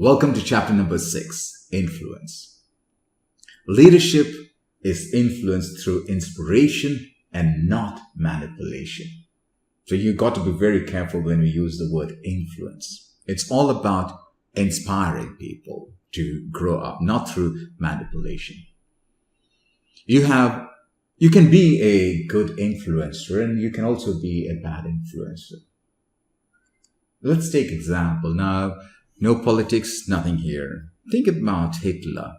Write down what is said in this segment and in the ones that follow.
Welcome to chapter number 6, Influence. Leadership is influenced through inspiration and not manipulation. So you got to be very careful when we use the word influence. It's all about inspiring people to grow up, not through manipulation. You can be a good influencer and you can also be a bad influencer. Let's take example now. No politics, nothing here. Think about Hitler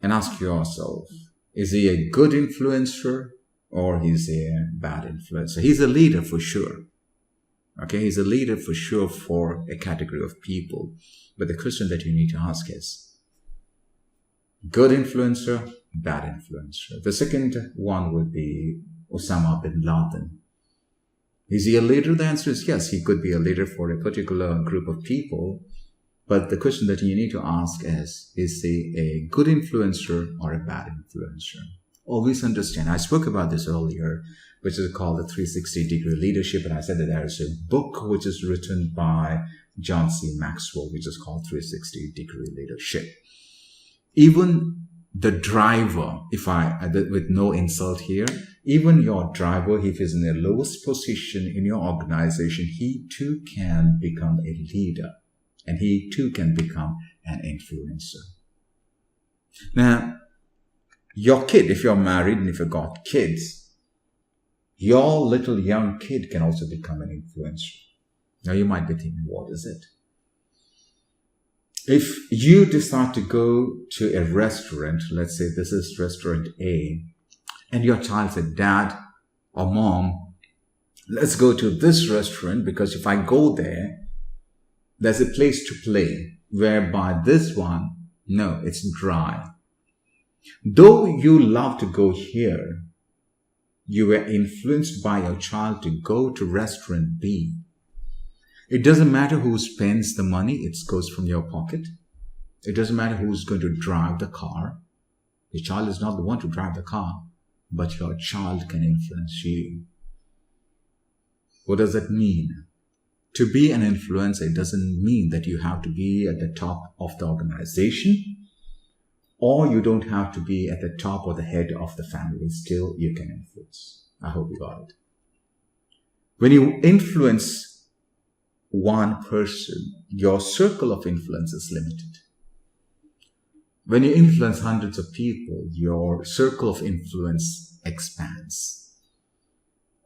and ask yourself, is he a good influencer or is he a bad influencer? He's a leader for sure. Okay, he's a leader for sure for a category of people. But the question that you need to ask is, good influencer, bad influencer. The second one would be Osama bin Laden. Is he a leader? The answer is yes, he could be a leader for a particular group of people. But the question that you need to ask is he a good influencer or a bad influencer? Always understand. I spoke about this earlier, which is called the 360-degree leadership. And I said that there is a book which is written by John C. Maxwell, which is called 360-degree leadership. Even the driver, with no insult here, even your driver, if he's in the lowest position in your organization, he too can become a leader and he too can become an influencer. Now, your kid, if you're married and if you've got kids, your little young kid can also become an influencer. Now you might be thinking, what is it? If you decide to go to a restaurant, let's say this is restaurant A, and your child said, Dad or Mom, let's go to this restaurant because if I go there, there's a place to play, whereby this one, no, it's dry. Though you love to go here, you were influenced by your child to go to restaurant B. It doesn't matter who spends the money, it goes from your pocket. It doesn't matter who's going to drive the car. Your child is not the one to drive the car, but your child can influence you. What does that mean? To be an influencer, it doesn't mean that you have to be at the top of the organization, or you don't have to be at the top or the head of the family. Still, you can influence. I hope you got it. When you influence one person, your circle of influence is limited. When you influence hundreds of people, your circle of influence expands.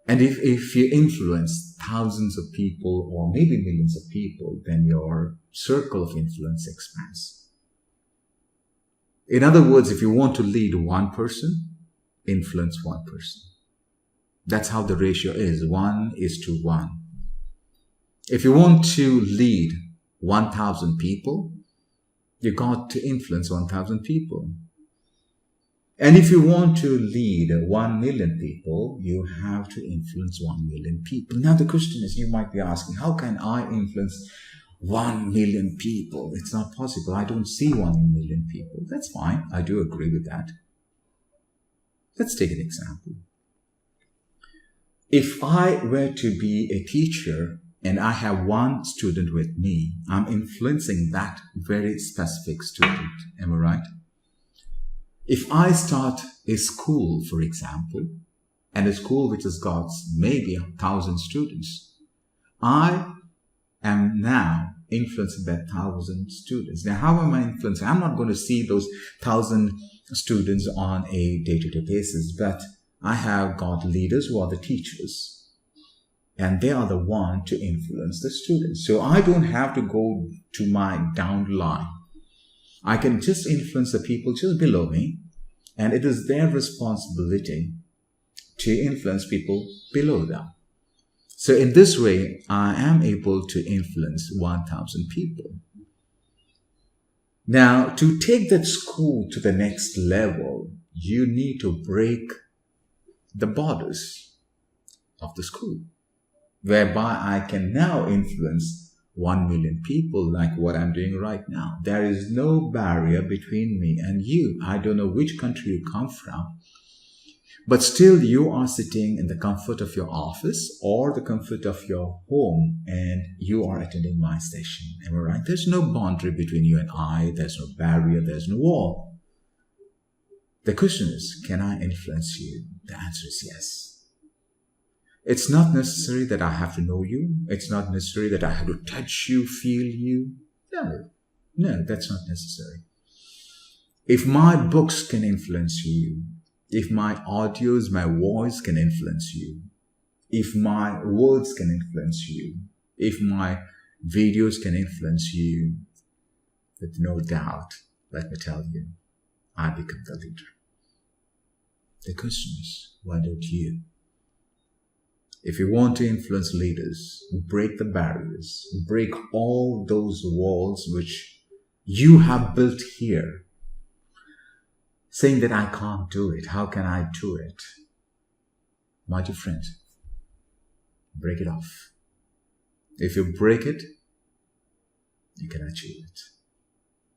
And if you influence thousands of people or maybe millions of people, then your circle of influence expands. In other words, if you want to lead one person, influence one person. That's how the ratio is, 1:1. If you want to lead 1,000 people, you got to influence 1,000 people. And if you want to lead 1 million people, you have to influence 1 million people. Now the question is, you might be asking, how can I influence 1 million people? It's not possible. I don't see 1 million people. That's fine. I do agree with that. Let's take an example. If I were to be a teacher and I have one student with me, I'm influencing that very specific student. Am I right? If I start a school, for example, and a school which has got maybe 1,000 students, I am now influencing that 1,000 students. Now, how am I influencing? I'm not going to see those 1,000 students on a day-to-day basis, but I have got leaders who are the teachers. And they are the one to influence the students. So I don't have to go to my downline. I can just influence the people just below me. And it is their responsibility to influence people below them. So in this way, I am able to influence 1,000 people. Now, to take that school to the next level, you need to break the borders of the school, whereby I can now influence 1 million people like what I'm doing right now. There is no barrier between me and you. I don't know which country you come from, But still you are sitting in the comfort of your office or the comfort of your home and you are attending my session. Am I right? There's no boundary between you and I. There's no barrier. There's no wall. The question is, can I influence you? The answer is yes. It's not necessary that I have to know you. It's not necessary that I have to touch you, feel you. No, that's not necessary. If my books can influence you, if my audios, my voice can influence you, if my words can influence you, if my videos can influence you, with no doubt, let me tell you, I become the leader. The question is, why don't you? If you want to influence leaders, break the barriers, break all those walls which you have built here, saying that I can't do it. How can I do it? My dear friend, break it off. If you break it, you can achieve it.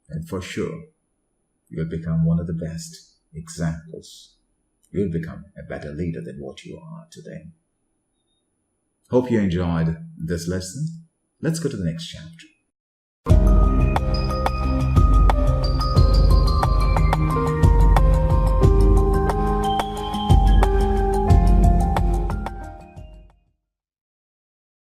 And for sure, you'll become one of the best examples. You'll become a better leader than what you are today. Hope you enjoyed this lesson. Let's go to the next chapter.